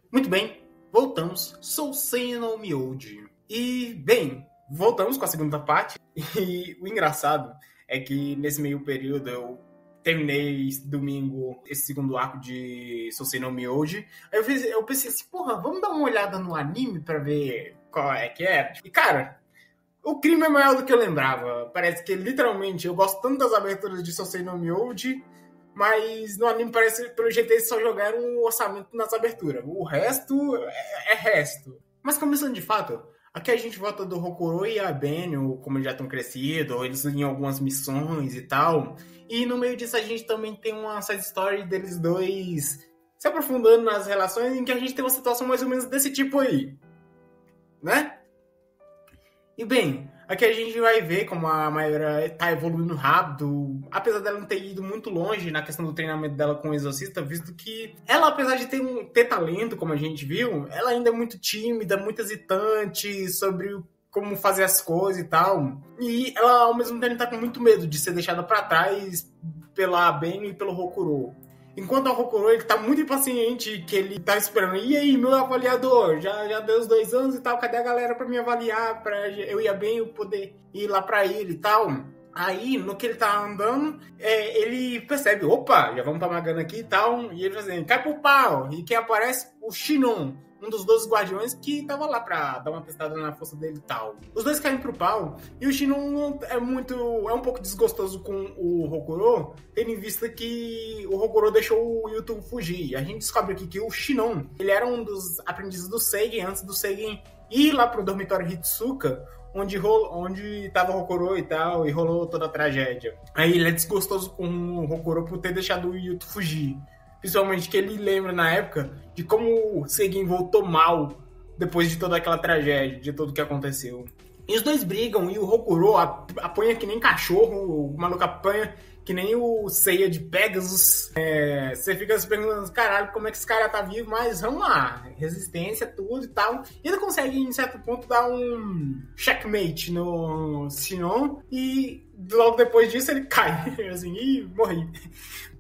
Muito bem, voltamos. Sou Senno Miyodi. E, bem, voltamos com a segunda parte. E o engraçado é que nesse meio período eu terminei esse domingo esse segundo arco de Sosei no Miyodi. Aí eu pensei assim, porra, vamos dar uma olhada no anime pra ver qual é que é. E, cara, o crime é maior do que eu lembrava. Parece que, literalmente, eu gosto tanto das aberturas de Sosei no Miyodi, mas no anime parece que, pelo jeito, eles só jogaram um orçamento nas aberturas. O resto é resto. Mas começando de fato, aqui a gente volta do Hokuro e a Benio, como eles já estão crescidos, eles em algumas missões e tal. E no meio disso a gente também tem uma side story deles dois se aprofundando nas relações, em que a gente tem uma situação mais ou menos desse tipo aí, né? E bem, aqui a gente vai ver como a Mayura tá evoluindo rápido, apesar dela não ter ido muito longe na questão do treinamento dela com o Exorcista, visto que ela, apesar de ter talento, como a gente viu, ela ainda é muito tímida, muito hesitante sobre como fazer as coisas e tal. E ela, ao mesmo tempo, tá com muito medo de ser deixada pra trás pela Ben e pelo Hokuro. Enquanto o Hokuro, ele tá muito impaciente, que ele tá esperando. E aí, meu avaliador? Já deu os 2 anos e tal, cadê a galera pra me avaliar? Pra eu ir bem, eu poder ir lá pra ele e tal. Aí, no que ele tá andando, ele percebe, opa, já vamos pra Magana aqui e tal. E ele fala assim, cai pro pau. E quem aparece? O Shinon, um dos 12 guardiões que tava lá pra dar uma testada na força dele e tal. Os dois caem pro pau, e o Shinon é um pouco desgostoso com o Hokuro, tendo em vista que o Hokuro deixou o Yuto fugir. A gente descobre aqui que o Shinon, ele era um dos aprendizes do Seigen, antes do Seigen ir lá pro dormitório Hitsuka, onde tava o Hokuro e tal, e rolou toda a tragédia. Aí ele é desgostoso com o Hokuro por ter deixado o Yuto fugir. Principalmente que ele lembra na época de como o Seigen voltou mal depois de toda aquela tragédia, de tudo que aconteceu. E os dois brigam e o Hokuro apanha que nem cachorro, o maluco apanha que nem o Seiya de Pegasus. Você fica se perguntando, caralho, como é que esse cara tá vivo? Mas vamos lá, resistência, tudo e tal. E ele consegue, em certo ponto, dar um checkmate no Shinon e logo depois disso ele cai. Assim, ih, morri.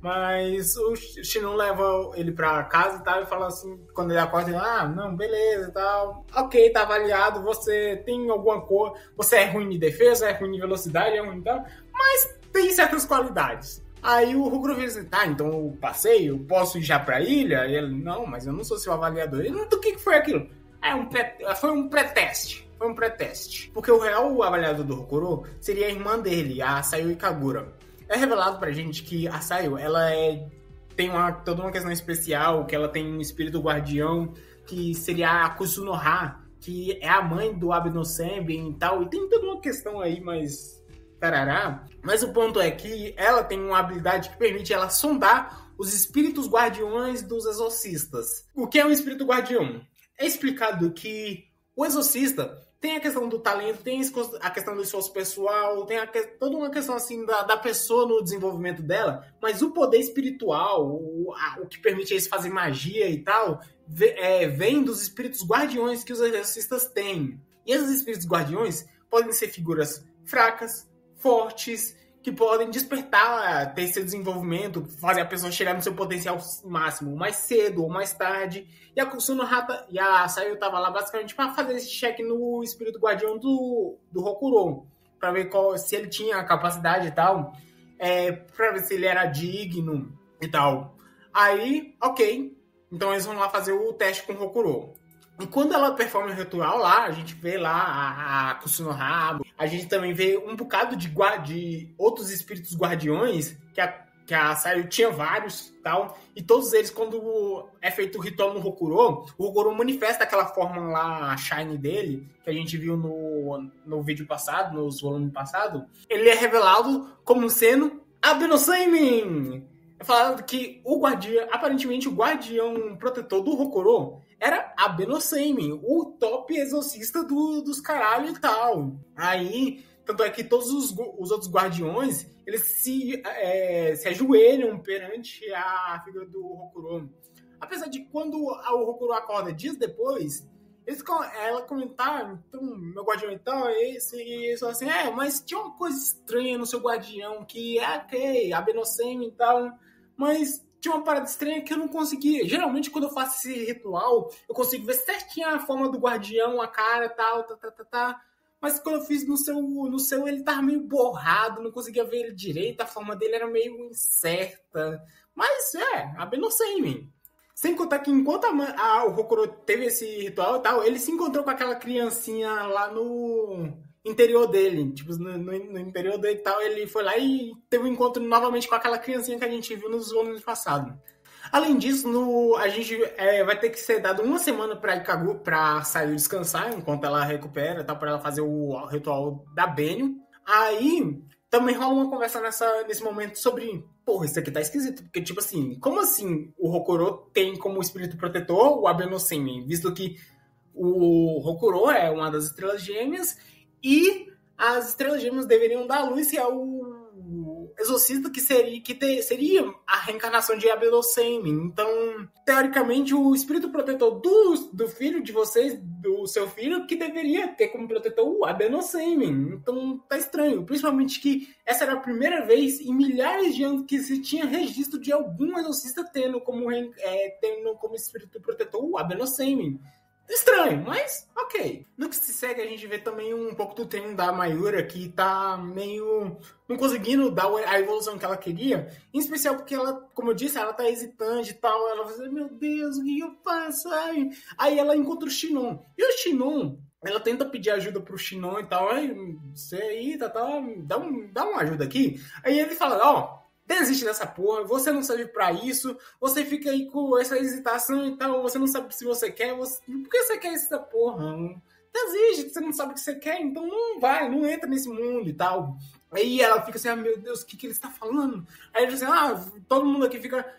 Mas o Shinon leva ele pra casa e tal, e fala assim, quando ele acorda, ele, não, beleza e tal. Ok, tá avaliado, você tem alguma cor, você é ruim de defesa, é ruim de velocidade, é ruim e tal, mas tem certas qualidades. Aí o Hokuro diz assim, tá, então eu passei, eu posso ir já pra ilha? E ele, não, mas eu não sou seu avaliador. Ele, do que foi aquilo? Foi um pré-teste. Foi um pré-teste. Porque o real avaliador do Hokuro seria a irmã dele, a Sayo Ikagura. É revelado pra gente que a Sayo, ela tem toda uma questão especial, que ela tem um espírito guardião, que seria a Kusunoha, que é a mãe do Abenosenben e tal, e tem toda uma questão aí, mas tarará. Mas o ponto é que ela tem uma habilidade que permite ela sondar os espíritos guardiões dos exorcistas. O que é um espírito guardião? É explicado que o exorcista tem a questão do talento, tem a questão do esforço pessoal, tem toda uma questão assim da pessoa no desenvolvimento dela, mas o poder espiritual, o que permite eles fazer magia e tal, vem dos espíritos guardiões que os exorcistas têm. E esses espíritos guardiões podem ser figuras fracas, fortes, que podem despertar, ter seu desenvolvimento, fazer a pessoa chegar no seu potencial máximo mais cedo ou mais tarde. E a Kusunoha e a Sayo tava lá basicamente para fazer esse check no espírito guardião do Hokuro, para ver se ele tinha a capacidade e tal, para ver se ele era digno e tal. Aí, ok, então eles vão lá fazer o teste com o Hokuro. E quando ela performa o ritual lá, a gente vê lá a Kusunoha, a gente também vê um bocado de outros espíritos guardiões, que a Sayo tinha vários tal, e todos eles, quando é feito o ritual no Hokuro manifesta aquela forma lá, a Shine dele, que a gente viu no vídeo passado, nos volumes passados. Ele é revelado como sendo Abenosenben! É falado que aparentemente o guardião protetor do Hokuro era Abenosenben, o top exorcista dos caralho e tal. Aí, tanto é que todos os outros guardiões, eles se ajoelham perante a figura do Hokuro. Apesar de quando o Hokuro acorda dias depois, ela comentar, então, meu guardião então é esse, e isso assim, mas tinha uma coisa estranha no seu guardião, que ok, Abenosenben e tal, mas tinha uma parada estranha que eu não conseguia. Geralmente, quando eu faço esse ritual, eu consigo ver certinho a forma do guardião, a cara e tal, tá. Mas quando eu fiz no seu ele tava meio borrado, não conseguia ver ele direito, a forma dele era meio incerta. Mas a Benosseimon. Sem contar que enquanto o Hokuro teve esse ritual e tal, ele se encontrou com aquela criancinha lá no interior dele. Tipo, no interior dele e tal, ele foi lá e teve um encontro novamente com aquela criancinha que a gente viu nos volumes passados. Além disso, a gente vai ter que ser dado uma semana pra Ikagu pra sair descansar, enquanto ela recupera, tá, pra ela fazer o ritual da Benio. Aí, também rola uma conversa nesse momento sobre, porra, isso aqui tá esquisito, porque, tipo assim, como assim o Hokuro tem como espírito protetor o Abenosseimon, visto que o Hokuro é uma das estrelas gêmeas e as estrelas gêmeas deveriam dar luz se é o exorcista que seria a reencarnação de Abenosseimon. Então, teoricamente, o espírito protetor do filho de vocês, do seu filho, que deveria ter como protetor o Abenosseimon. Então, tá estranho. Principalmente que essa era a primeira vez em milhares de anos que se tinha registro de algum exorcista tendo como espírito protetor o Abenosseimon. Estranho, mas ok. No que se segue, a gente vê também um pouco do treino da Mayura, que tá meio não conseguindo dar a evolução que ela queria. Em especial porque ela, como eu disse, ela tá hesitante e tal. Ela vai dizer, meu Deus, o que eu faço? Aí ela encontra o Shinon. E o Shinon, ela tenta pedir ajuda pro Shinon e tal. Aí, você aí, dá uma ajuda aqui. Aí ele fala, desiste dessa porra, você não serve pra isso, você fica aí com essa hesitação e tal, você não sabe se você quer, por que você quer essa porra? Desiste, você não sabe o que você quer, então não entra nesse mundo e tal. Aí ela fica assim, meu Deus, o que ele está falando? Aí ele diz assim, todo mundo aqui fica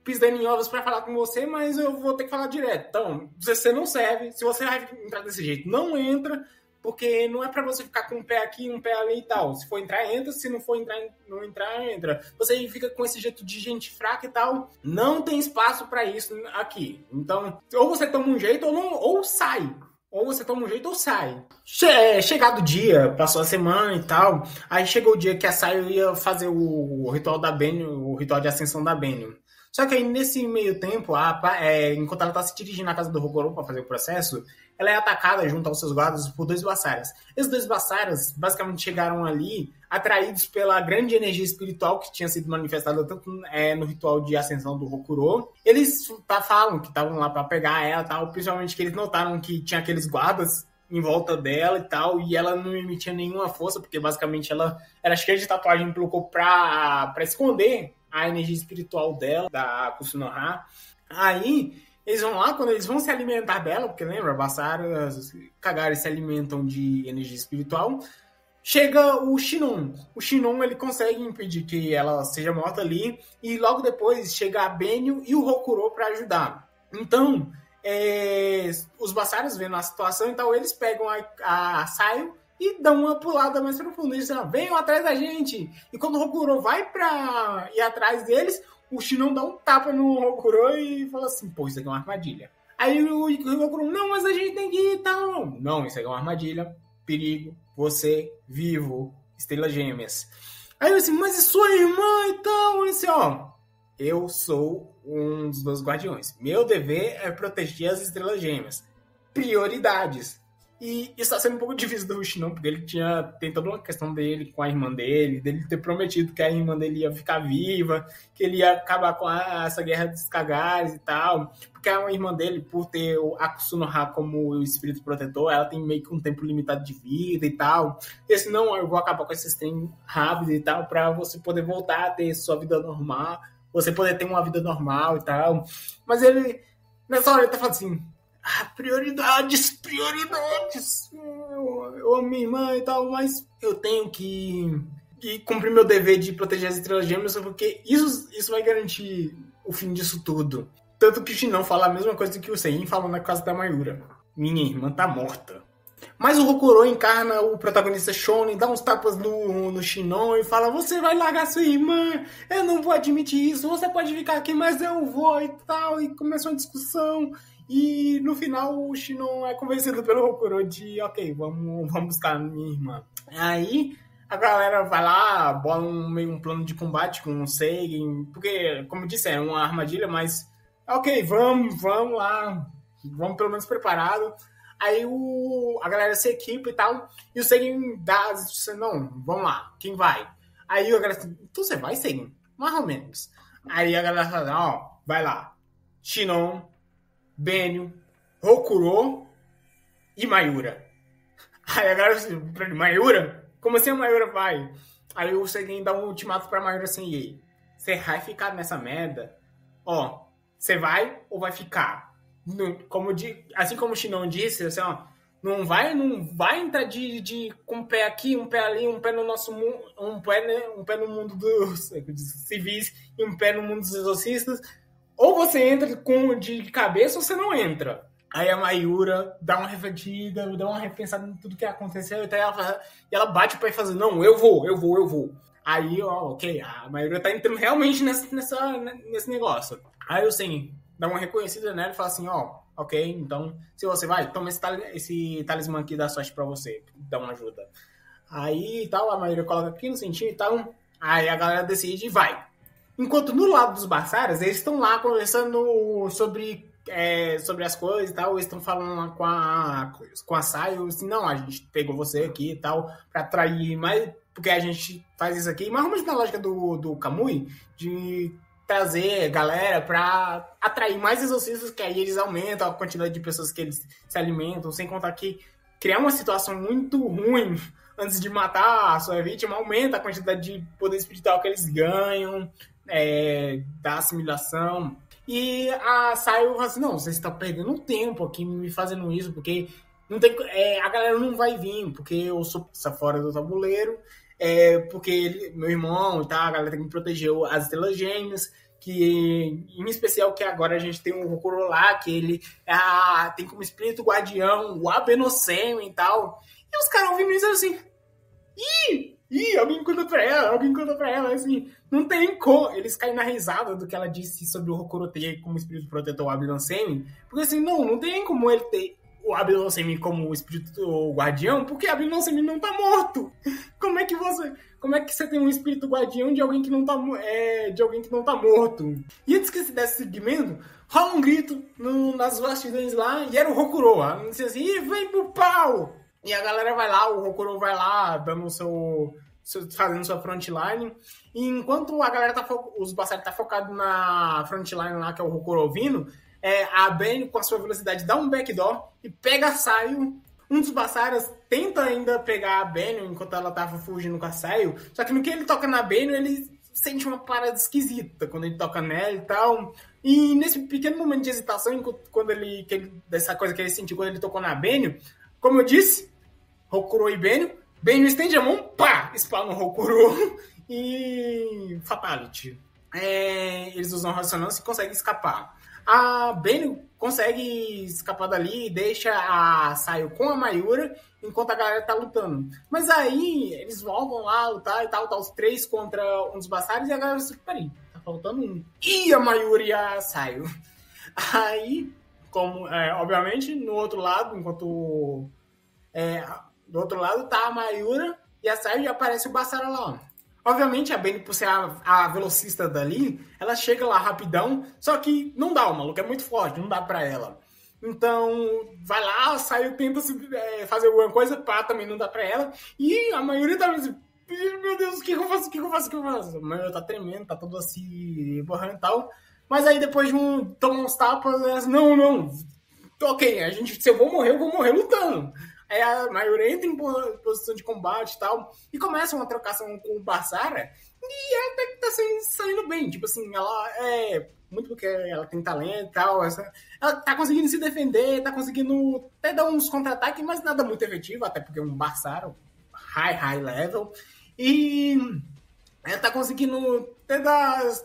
pisando em ovos pra falar com você, mas eu vou ter que falar direto. Então, você não serve, se você vai entrar desse jeito, não entra, porque não é pra você ficar com um pé aqui, um pé ali e tal. Se for entrar, entra. Se não for entrar, não entrar, entra. Você fica com esse jeito de gente fraca e tal. Não tem espaço pra isso aqui. Então, ou você toma um jeito ou sai. Ou você toma um jeito ou sai. Chegado o dia, passou a semana e tal. Aí chegou o dia que a Sayo ia fazer o ritual da Benio, o ritual de ascensão da Benio. Só que aí, nesse meio tempo, enquanto ela tá se dirigindo à casa do Hokuro pra fazer o processo, ela é atacada junto aos seus guardas por 2 Bassaras. Esses 2 Bassaras basicamente chegaram ali atraídos pela grande energia espiritual que tinha sido manifestada tanto no ritual de ascensão do Hokuro. Eles falam que estavam lá para pegar ela e tal, principalmente que eles notaram que tinha aqueles guardas em volta dela e tal, e ela não emitia nenhuma força, porque basicamente ela era cheia de tatuagem pelo corpo pra esconder a energia espiritual dela, da Kusunoha. Aí eles vão lá, quando eles vão se alimentar dela, porque lembra, Bassaras, Kagari se alimentam de energia espiritual, chega o Shinon. O Shinon, ele consegue impedir que ela seja morta ali, e logo depois chega a Benio e o Hokuro para ajudar. Então, os Bassaras vendo a situação, então eles pegam a Sayo e dão uma pulada mais profunda. Eles dizem, venham atrás da gente. E quando o Hokuro vai pra ir atrás deles, o Shinon dá um tapa no Hokuro e fala assim, pô, isso aqui é uma armadilha. Aí o Hokuro, não, mas a gente tem que ir e tal. Não, isso aqui é uma armadilha, perigo, você, vivo, estrelas gêmeas. Aí eu assim, mas e sua irmã e tal? Ele assim, eu sou um dos 2 guardiões. Meu dever é proteger as estrelas gêmeas. Prioridades. E isso está sendo um pouco difícil do Shinon, porque ele tem toda uma questão dele com a irmã dele ter prometido que a irmã dele ia ficar viva, que ele ia acabar com essa guerra dos Kagares e tal, porque a irmã dele, por ter a Kusunoha como o espírito protetor, ela tem meio que um tempo limitado de vida e tal, e senão eu vou acabar com esses trem rápido e tal, para você poder voltar a ter sua vida normal, você poder ter uma vida normal e tal, mas ele, nessa hora ele tá falando assim, prioridades. Eu amo minha irmã e tal, mas eu tenho que cumprir meu dever de proteger as estrelas gêmeas, porque isso vai garantir o fim disso tudo. Tanto que o Shinon fala a mesma coisa que o Sein falou na casa da Mayura. Minha irmã tá morta. Mas o Hokuro encarna o protagonista Shonen, dá uns tapas no Shinon e fala, você vai largar sua irmã, eu não vou admitir isso, você pode ficar aqui, mas eu vou e tal. E começa uma discussão. E no final o Shinon é convencido pelo Hokuro de ok, vamos buscar minha irmã. Aí A galera vai lá, bola meio um plano de combate com o Seigen, porque, como eu disse, é uma armadilha, mas ok, vamos lá, vamos pelo menos preparado. Aí a galera se equipa e tal, e o Seigen dá, não, vamos lá, quem vai? Aí a galera assim, então você vai, Seigen? Mais ou menos. Aí a galera fala, ó, vai lá, Shinon, Benio, Hokuro e Mayura. Aí a galera assim, Mayura? Como assim a Mayura vai? Aí o Seigen dá um ultimato pra Mayura assim, ei, você vai ficar nessa merda? Ó, você vai ou vai ficar? Assim como o Shinon disse, assim, ó, não vai entrar com um pé aqui, um pé ali, um pé no nosso mundo, um pé no mundo dos civis e um pé no mundo dos exorcistas. Ou você entra de cabeça ou você não entra. Aí a Mayura dá uma refletida, dá uma repensada em tudo que aconteceu, e ela bate o pé e fala, não, eu vou. Aí, ó, ok, a Mayura tá entrando realmente nesse negócio. Aí o Sen dá uma reconhecida nela e fala assim, ó, ok, então, se você vai, toma esse talismã aqui da sorte pra você, dá uma ajuda. Aí, tal, a Mayura coloca aqui no cintinho e tal, aí a galera decide e vai. Enquanto no lado dos Bassaras, eles estão lá conversando sobre as coisas e tal, eles estão falando com a Sayo, assim, não, a gente pegou você aqui e tal, pra atrair mais, porque a gente faz isso aqui, mais ou menos na lógica do Kamui, de trazer galera pra atrair mais exorcistas, que aí eles aumentam a quantidade de pessoas que eles se alimentam, sem contar que criar uma situação muito ruim antes de matar a sua vítima aumenta a quantidade de poder espiritual que eles ganham, da assimilação. E a Sayo fala assim, não, vocês estão perdendo tempo aqui me fazendo isso, porque não tem, a galera não vai vir, porque eu sou fora do tabuleiro, porque meu irmão e tal, a galera tem que proteger as estrelas gêmeas, que em especial que agora a gente tem um Hokuro lá, que ele tem como espírito guardião o Abenosem e tal. E os caras ouvindo isso assim, alguém conta pra ela, assim, não tem como. Eles caem na risada do que ela disse sobre o Hokuro ter como espírito protetor o Abenosem, porque assim, não tem como ele ter o Abenosem como espírito guardião, porque o Abenosem não tá morto. Como é que você tem um espírito guardião de alguém que não tá, morto? E antes que se desse seguimento, rola um grito nas bastidões lá, e era o Hokuro. Ela disse assim, vem pro pau! E a galera vai lá, o Hokuro vai lá, dando fazendo sua frontline. E enquanto a galera os Bassaras tá focado na frontline lá, que é o Hokuro vindo, a Ben, com a sua velocidade, dá um backdoor e pega a Sayo. Um dos Bassaras tenta ainda pegar a Ben enquanto ela tava fugindo com a Sayo. Só que no que ele toca na Ben, ele sente uma parada esquisita quando ele toca nela e tal. E nesse pequeno momento de hesitação, dessa coisa que ele sentiu quando ele tocou na Ben, como eu disse, Hokuro e Benio estende a mão, pá, spawna no Hokuro e fatality. Eles usam ressonância e conseguem escapar. A Benio consegue escapar dali e deixa a Sayo com a Mayura enquanto a galera tá lutando. Mas aí eles voltam lá a lutar e tal, tá os três contra um dos Bassares e a galera se peraí, tá faltando um. E a Mayura e a Sayo. Aí, obviamente, no outro lado, do outro lado tá a Mayura e a Sayo e aparece o Bassara lá. Obviamente, a Benny, por ser a velocista dali, ela chega lá rapidão, só que não dá, o maluco é muito forte, não dá pra ela. Então, vai lá, a Sayo tenta fazer alguma coisa, pá, também não dá pra ela. E a Mayura tá assim, meu Deus, o que eu faço? A Mayura tá tremendo, tá todo assim, borrando e tal. Mas aí depois de tomar uns tapas, ela assim, não, ok, se eu vou morrer lutando. Aí a Mayura entra em posição de combate e tal, e começa uma trocação com o Basara, e ela até que tá saindo bem. Tipo assim, ela muito porque ela tem talento e tal, ela tá conseguindo se defender, tá conseguindo até dar uns contra-ataques, mas nada muito efetivo, até porque é um Basara high level, e ela tá conseguindo até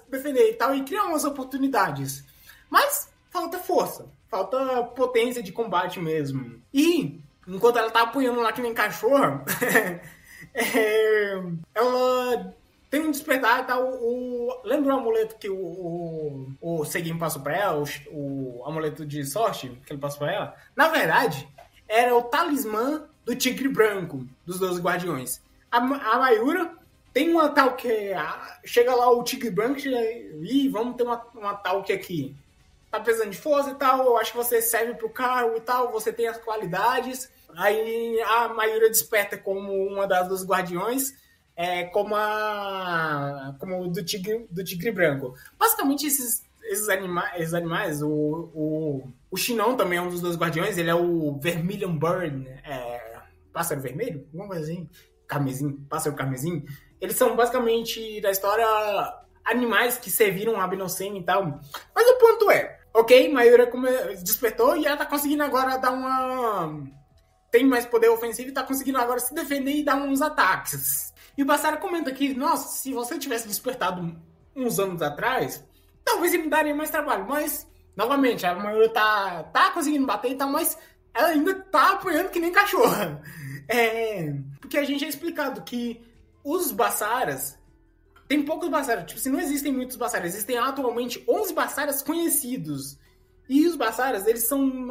defender e tal, e criar umas oportunidades. Mas falta força, falta potência de combate mesmo. E enquanto ela tá apanhando lá que nem cachorra, ela tem um despertar e tal. Lembra o amuleto que o Seguin passou pra ela? O amuleto de sorte que ele passou pra ela? Na verdade, era o talismã do tigre branco, dos 12 guardiões. A Mayura tem uma tal que... Chega lá o Tigre Branco e vamos ter uma tal que aqui. Tá precisando de força e tal, eu acho que você serve pro cargo e tal, você tem as qualidades. Aí a Mayura desperta como uma das dos guardiões, como o do tigre branco. Basicamente, esses animais o Shinon também é um dos dois guardiões, ele é o Vermilion Bird, pássaro vermelho? Alguma coisa assim. Carmesim, pássaro carmesim. Eles são basicamente, da história, animais que serviram a Abenossene e tal. Mas o ponto é, ok, Mayura despertou e ela tá conseguindo agora dar uma... Tem mais poder ofensivo e tá conseguindo agora se defender e dar uns ataques. E o Basara comenta que, nossa, se você tivesse despertado uns anos atrás, talvez ele me daria mais trabalho. Mas, novamente, a Mayura tá conseguindo bater e tal, mas ela ainda tá apanhando que nem cachorra. Porque a gente é explicado que os Basaras... Tem poucos Basaras. Tipo, se não existem muitos Basaras, existem atualmente 11 Basaras conhecidos. E os Basaras, eles são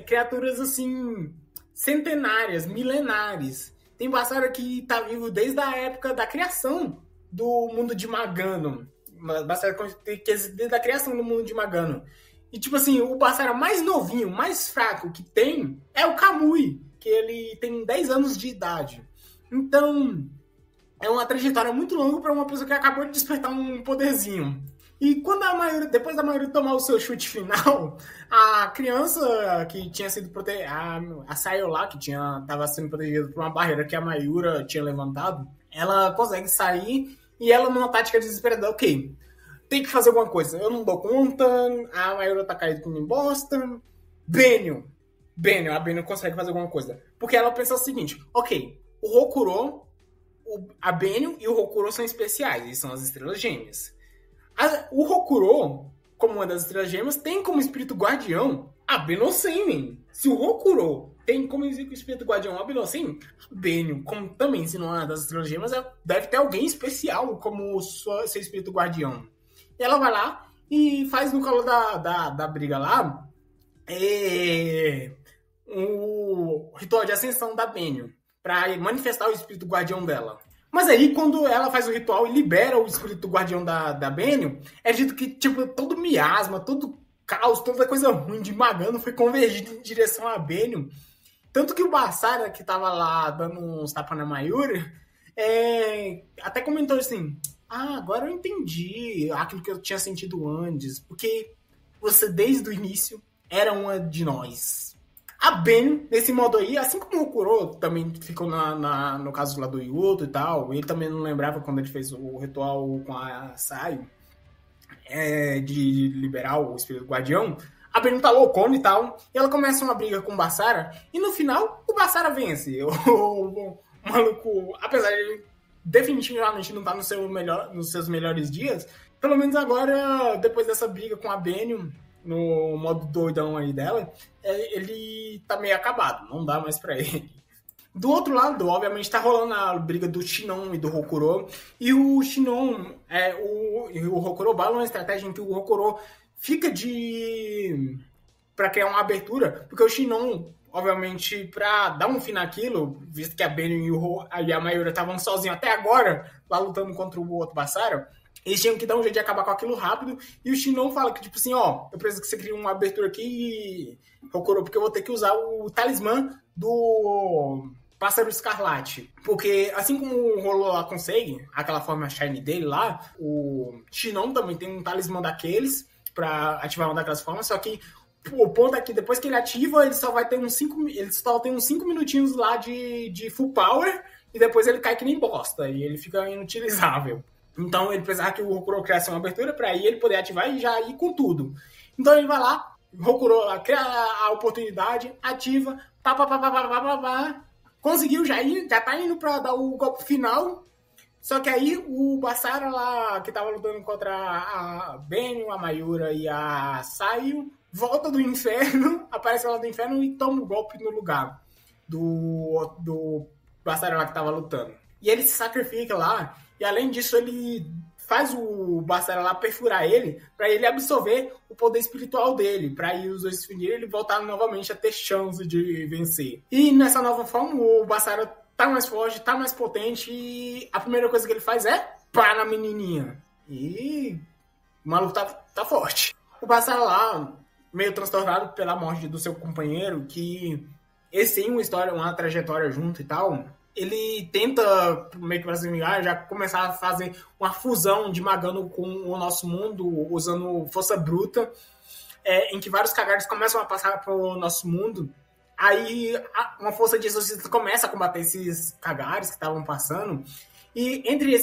criaturas, assim, centenárias, milenares. Tem Basara que tá vivo desde a época da criação do mundo de Magano. Basara que existe desde a criação do mundo de Magano. E, tipo assim, o Basara mais novinho, mais fraco que tem é o Kamui, que ele tem 10 anos de idade. Então, é uma trajetória muito longa para uma pessoa que acabou de despertar um poderzinho. E quando depois da Mayura tomar o seu chute final, a criança que tinha sido protegida, a Sayo lá, que estava sendo protegida por uma barreira que a Mayura tinha levantado, ela consegue sair e ela, numa tática desesperada, ok, tem que fazer alguma coisa. Eu não dou conta, a Mayura tá caída com bosta. Benio, a Benio consegue fazer alguma coisa. Porque ela pensa o seguinte, ok, o Hokuro, a Benio e o Hokuro são especiais, eles são as estrelas gêmeas. O Hokuro, como uma das estrelas gêmeas, tem como espírito guardião a Abenossene. Se o Hokuro tem como espírito guardião a Abenossene, o Benio, como também se não é uma das estrelas gêmeas, deve ter alguém especial como seu espírito guardião. E ela vai lá e faz no calor da briga lá o ritual de ascensão da Benio, para manifestar o espírito guardião dela. Mas aí, quando ela faz o ritual e libera o espírito guardião da Benio, é dito que, tipo, todo miasma, todo caos, toda coisa ruim de Magano foi convergido em direção a Benio. Tanto que o Basara, que tava lá dando uns tapas na Mayura, até comentou assim, agora eu entendi aquilo que eu tinha sentido antes, porque você, desde o início, era uma de nós. A Benio, nesse modo aí, assim como o Kuro também ficou no caso lá do Yuto e tal, ele também não lembrava quando ele fez o ritual com a Sayo, de liberar o espírito guardião, a Benio tá loucona e tal, e ela começa uma briga com o Basara, e no final, o Basara vence. O maluco, apesar de ele definitivamente não tá nos seus melhores dias, pelo menos agora, depois dessa briga com a Benio, no modo doidão aí dela, ele tá meio acabado, não dá mais pra ele. Do outro lado, obviamente, tá rolando a briga do Shinon e do Hokuro, e o Shinon, o Hokuro bala uma estratégia em que o Hokuro fica pra criar uma abertura, porque o Shinon, obviamente, pra dar um fim naquilo, visto que a Benio e a Mayura estavam sozinhos até agora, lá lutando contra o outro Basara, eles tinham que dar um jeito de acabar com aquilo rápido. E o Shinon fala que, tipo assim, eu preciso que você crie uma abertura aqui, Hokuro, porque eu vou ter que usar o talismã do Pássaro Escarlate. Porque, assim como rolou lá com o Seigen, aquela forma shiny dele lá, o Shinon também tem um talismã daqueles pra ativar uma daquelas formas, só que o ponto é que depois que ele ativa, ele só tem uns 5 minutinhos lá de full power, e depois ele cai que nem bosta, e ele fica inutilizável. Então ele precisava que o Hokuro criasse uma abertura para aí ele poder ativar e já ir com tudo. Então ele vai lá, o Hokuro cria a oportunidade, ativa, conseguiu já tá indo para dar o golpe final. Só que aí o Basara lá, que tava lutando contra a Benio, a Mayura e a Sayo, volta do inferno, aparece lá do inferno e toma o golpe no lugar do Basara lá que tava lutando. E ele se sacrifica lá. E além disso, ele faz o Basara lá perfurar ele para ele absorver o poder espiritual dele, para aí os dois se unirem e ele voltar novamente a ter chance de vencer. E nessa nova forma, o Basara tá mais forte, tá mais potente, e a primeira coisa que ele faz é pá na menininha. E o maluco tá forte. O Bastara lá, meio transtornado pela morte do seu companheiro, que eles têm uma história, uma trajetória junto e tal, ele tenta, meio que pra se vingar, já começar a fazer uma fusão de Magano com o nosso mundo, usando força bruta, em que vários Kagaris começam a passar pro nosso mundo. Aí uma força de exorcistas começa a combater esses Kagaris que estavam passando, e entre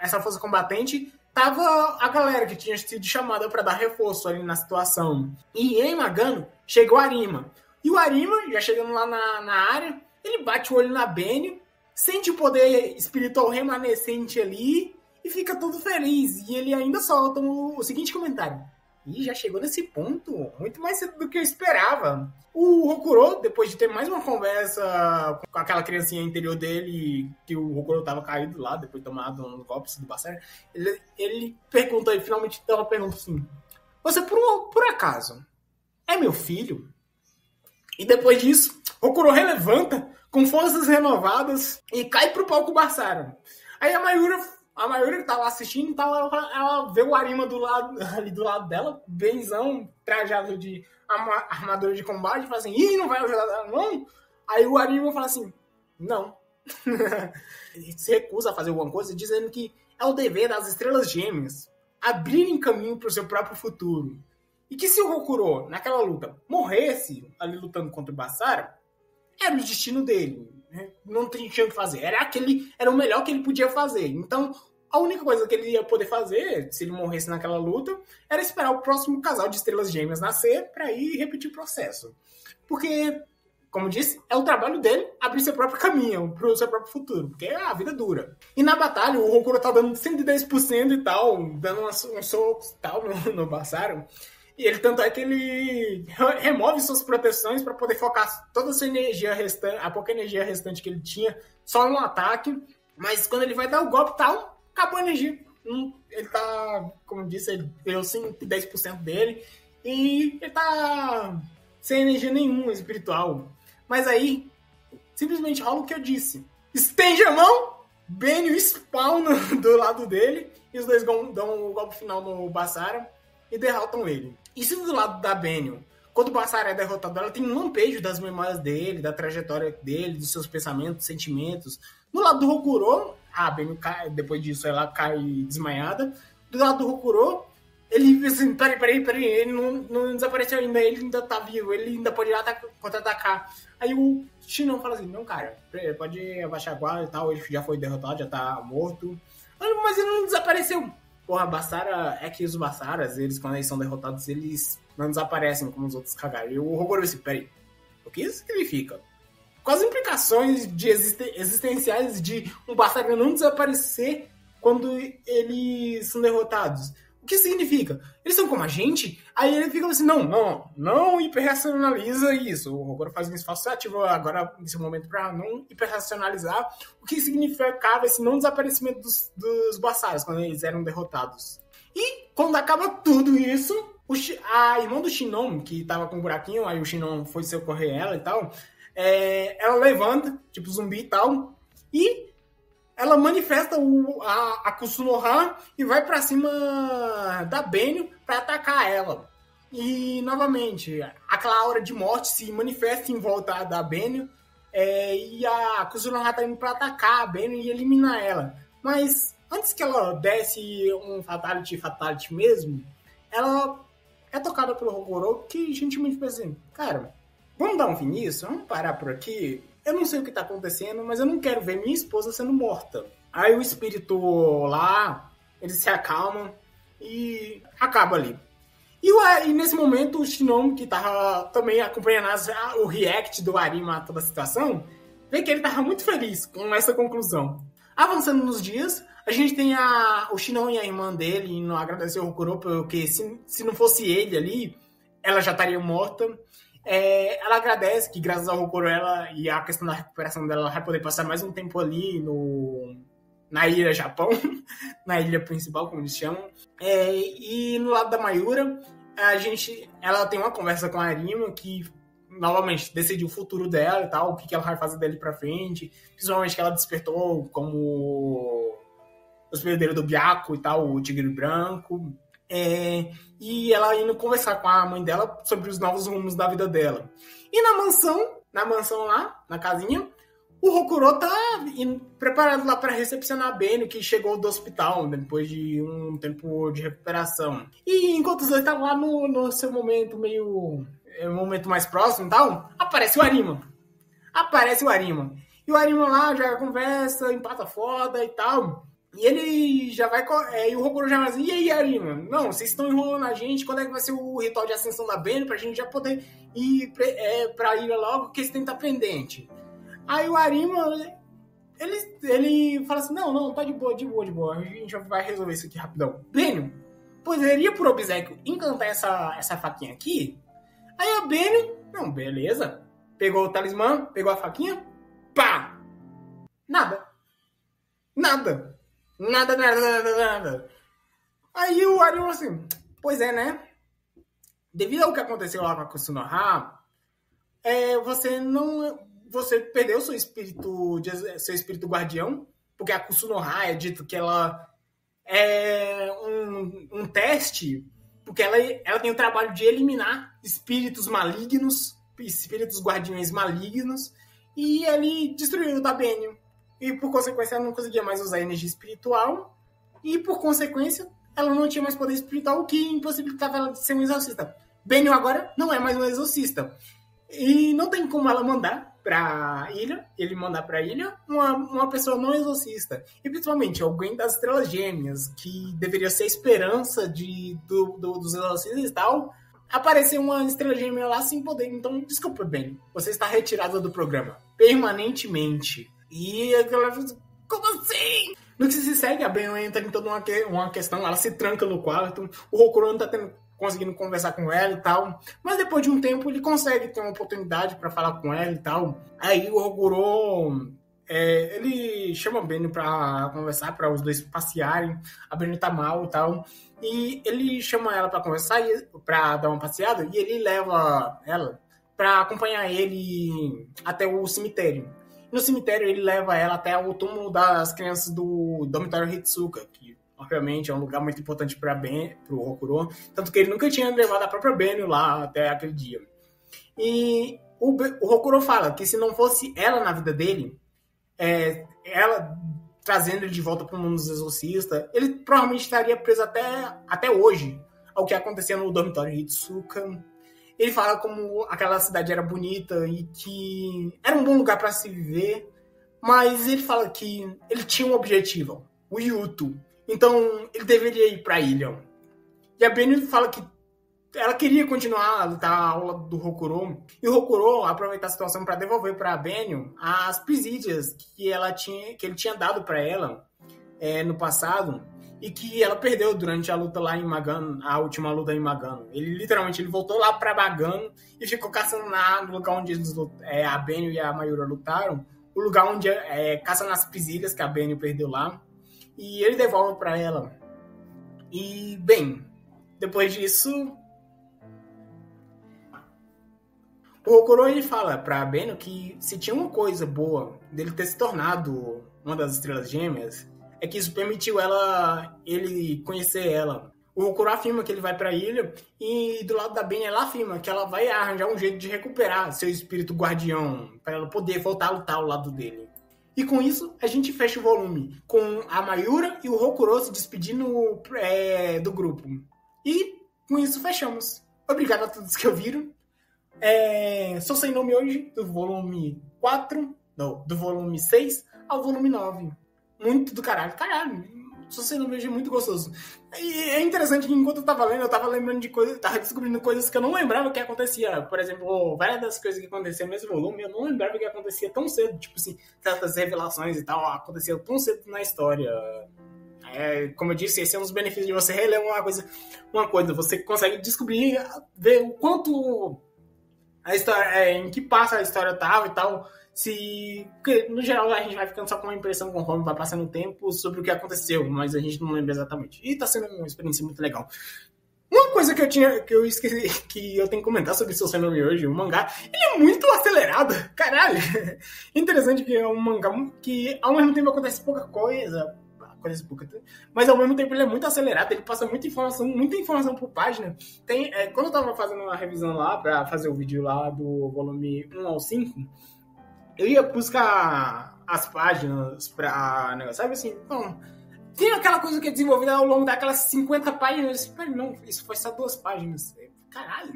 essa força combatente tava a galera que tinha sido chamada para dar reforço ali na situação. E em Magano chegou o Arima. E o Arima, já chegando lá na área, ele bate o olho na Benio, sente o poder espiritual remanescente ali e fica todo feliz. E ele ainda solta o seguinte comentário: e já chegou nesse ponto muito mais cedo do que eu esperava. O Hokuro, depois de ter mais uma conversa com aquela criancinha interior dele, que o Hokuro tava caído lá, depois de tomar um golpe do Bastara, ele pergunta, ele finalmente dá uma pergunta assim: você, por acaso, é meu filho? E depois disso, Hokuro relevanta com forças renovadas e cai pro palco Bastara. Aí a Mayura que tá lá assistindo, ela vê o Arima ali do lado dela, benzão, trajado de armadura de combate, e fala assim: ih, não vai ajudar ela, não? Aí o Arima fala assim: não. Ele se recusa a fazer alguma coisa, dizendo que é o dever das estrelas gêmeas abrirem caminho pro seu próprio futuro. E que se o Hokuro, naquela luta, morresse ali lutando contra o Bastara, era o destino dele. Não tinha o que fazer. Era o melhor que ele podia fazer. Então, a única coisa que ele ia poder fazer, se ele morresse naquela luta, era esperar o próximo casal de estrelas gêmeas nascer para ir repetir o processo. Porque, como disse, é o trabalho dele abrir seu próprio caminho pro seu próprio futuro. Porque a vida dura. E na batalha, o Hokuro tá dando 110% e tal, dando uns socos e tal no Bastara. E ele, tanto é que ele remove suas proteções para poder focar toda a sua energia restante, a pouca energia restante que ele tinha, só no ataque. Mas quando ele vai dar o golpe e tal, acabou a energia. Ele tá, como eu disse, ele deu 5, 10% dele. E ele tá sem energia nenhuma espiritual. Mas aí, simplesmente rola o que eu disse. Estende a mão, Benio spawna do lado dele. E os dois dão o golpe final no Bastara e derrotam ele. E se do lado da Benio, quando o Bastara é derrotado, ela tem um lampejo das memórias dele, da trajetória dele, dos seus pensamentos, sentimentos. No lado do Hokuro, a Benio cai, depois disso ela cai desmaiada. Do lado do Hokuro, ele diz assim: peraí, ele não desapareceu ainda, ele ainda tá vivo, ele ainda pode ir contra-atacar. Aí o Shinon fala assim: não, cara, pode abaixar a guarda e tal, ele já foi derrotado, já tá morto. Mas ele não desapareceu. Porra, Bastara, é que os Bastaras, eles, quando eles são derrotados, eles não desaparecem como os outros Kagari. E o Hokuro disse: peraí, o que isso significa? Quais as implicações existenciais de um Bastara não desaparecer quando eles são derrotados? O que significa? Eles são como a gente? Aí ele fica assim: não hiperracionaliza isso. O Hokuro faz um esforço ativo agora, nesse momento, para não hiperracionalizar o que significava esse não desaparecimento dos Bastaras quando eles eram derrotados. E quando acaba tudo isso, a irmã do Shinon, que tava com um buraquinho, aí o Shinon foi socorrer ela e tal, ela levanta, tipo zumbi e tal, e ela manifesta a Kusunoha e vai pra cima da Benio pra atacar ela. E, novamente, aquela aura de morte se manifesta em volta da Benio, e a Kusunoha tá indo pra atacar a Benio e eliminar ela. Mas, antes que ela desse um fatality mesmo, ela é tocada pelo Hokuro, que gentilmente pensa assim: cara, vamos dar um fim nisso? Vamos parar por aqui? Eu não sei o que tá acontecendo, mas eu não quero ver minha esposa sendo morta. Aí o espírito lá, eles se acalmam e acaba ali. E nesse momento o Shinon, que tava também acompanhando o react do Arima a toda a situação, vê que ele tava muito feliz com essa conclusão. Avançando nos dias, a gente tem o Shinon e a irmã dele indo agradecer o Hokuro, porque se não fosse ele ali, ela já estaria morta. Ela agradece que, graças ao Hokuro, ela e a questão da recuperação dela, ela vai poder passar mais um tempo ali na ilha Japão, na ilha principal, como eles chamam. E no lado da Mayura, ela tem uma conversa com a Arima que novamente, decidir o futuro dela e tal, o que ela vai fazer dali pra frente, principalmente que ela despertou como hospedeira do Byaku e tal, o Tigre Branco, e ela indo conversar com a mãe dela sobre os novos rumos da vida dela. E na mansão lá, na casinha, o Hokuro tá preparado lá para recepcionar a Benio, que chegou do hospital depois de um tempo de recuperação. E enquanto os dois estavam lá no seu momento momento mais próximo e tal, aparece o Arima. E o Arima lá já conversa, empata foda e tal. E ele já vai... e o Hokuro já vai assim, e aí, Arima? Não, vocês estão enrolando a gente, quando é que vai ser o ritual de ascensão da Benio pra gente já poder ir pra ilha logo, porque esse tempo tá pendente. Aí o Arima, ele fala assim, não, tá de boa, a gente vai resolver isso aqui rapidão. Benio, poderia por obséquio encantar essa faquinha aqui? Aí a Benio, não, beleza, pegou o talismã, pegou a faquinha, pá! Nada. Aí o Arima assim, pois é, né? Devido ao que aconteceu lá com a Kusunoha, você perdeu seu espírito guardião, porque a Kusunoha é dito que ela é um teste, porque ela tem o trabalho de eliminar espíritos malignos, espíritos guardiões malignos, e ele destruiu o da Benio. E por consequência ela não conseguia mais usar energia espiritual, e por consequência ela não tinha mais poder espiritual, o que impossibilitava ela de ser um exorcista. Benio agora não é mais um exorcista. E não tem como ela mandar ele mandar pra ilha uma pessoa não exorcista. E principalmente alguém das Estrelas Gêmeas, que deveria ser a esperança dos exorcistas e tal, apareceu uma Estrela Gêmea lá sem poder. Então, desculpa, Benio, você está retirada do programa permanentemente. E a galera fala assim, como assim? No que se segue, a Benio entra em toda uma questão, ela se tranca no quarto, o Hokuro não tá conseguindo conversar com ela e tal, mas depois de um tempo ele consegue ter uma oportunidade para falar com ela e tal. Aí o Hokuro ele chama a Benio para conversar, para os dois passearem. A Benio tá mal e tal, e ele chama ela para conversar, para dar uma passeada, e ele leva ela para acompanhar ele até o cemitério. No cemitério ele leva ela até o túmulo das crianças do dormitório Hitsuka, que obviamente é um lugar muito importante para o Hokuro, tanto que ele nunca tinha levado a própria Benio lá até aquele dia. E o Hokuro fala que se não fosse ela na vida dele, ela trazendo ele de volta para o mundo dos exorcistas, ele provavelmente estaria preso até hoje ao que acontecia no dormitório Hitsuka. Ele fala como aquela cidade era bonita e que era um bom lugar para se viver, mas ele fala que ele tinha um objetivo, o Yuto. Então, ele deveria ir para a ilha. E a Benio fala que ela queria continuar a lutar a aula do Hokuro. E o Hokuro aproveitar a situação para devolver para a Benio as presídias que ele tinha dado para ela no passado e que ela perdeu durante a luta lá em Magano, a última luta em Magano. Ele voltou lá para Magano e ficou caçando no lugar onde a Benio e a Mayura lutaram, o lugar onde caçando as presídias que a Benio perdeu lá. E ele devolve para ela. E, bem, depois disso, o Hokuro ele fala pra Benio que se tinha uma coisa boa dele ter se tornado uma das Estrelas Gêmeas, é que isso permitiu ele conhecer ela. O Hokuro afirma que ele vai pra ilha e do lado da Benio ela afirma que ela vai arranjar um jeito de recuperar seu espírito guardião para ela poder voltar a lutar ao lado dele. E com isso, a gente fecha o volume com a Mayura e o Hokuro se despedindo do grupo. E com isso, fechamos. Obrigado a todos que ouviram. Sou sem nome hoje, do volume 6 ao volume 9. Muito do caralho. Sou sem nome hoje é muito gostoso. E é interessante que enquanto eu tava lendo, eu tava lembrando de coisas, tava descobrindo coisas que eu não lembrava que acontecia. Por exemplo, várias das coisas que aconteciam nesse volume, eu não lembrava que acontecia tão cedo. Tipo assim, certas revelações e tal, aconteciam tão cedo na história. Como eu disse, esse é um dos benefícios de você reler uma coisa. Você consegue descobrir, ver o quanto a história, em que passa a história tal e tal. Porque, no geral, a gente vai ficando só com uma impressão conforme vai passando o tempo sobre o que aconteceu, mas a gente não lembra exatamente. E tá sendo uma experiência muito legal. Uma coisa que eu esqueci, que eu tenho que comentar sobre Seu Nome hoje, o mangá, ele é muito acelerado, caralho. Interessante que é um mangá que ao mesmo tempo acontece pouca coisa, mas ao mesmo tempo ele é muito acelerado, ele passa muita informação por página. Quando eu tava fazendo uma revisão lá, pra fazer o vídeo lá do volume 1 ao 5, eu ia buscar as páginas pra negócio, sabe assim, então, tem aquela coisa que é desenvolvida ao longo daquelas 50 páginas. Mas não, isso foi só 2 páginas. Caralho.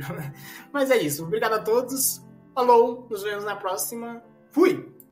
Mas é isso. Obrigado a todos. Falou. Nos vemos na próxima. Fui!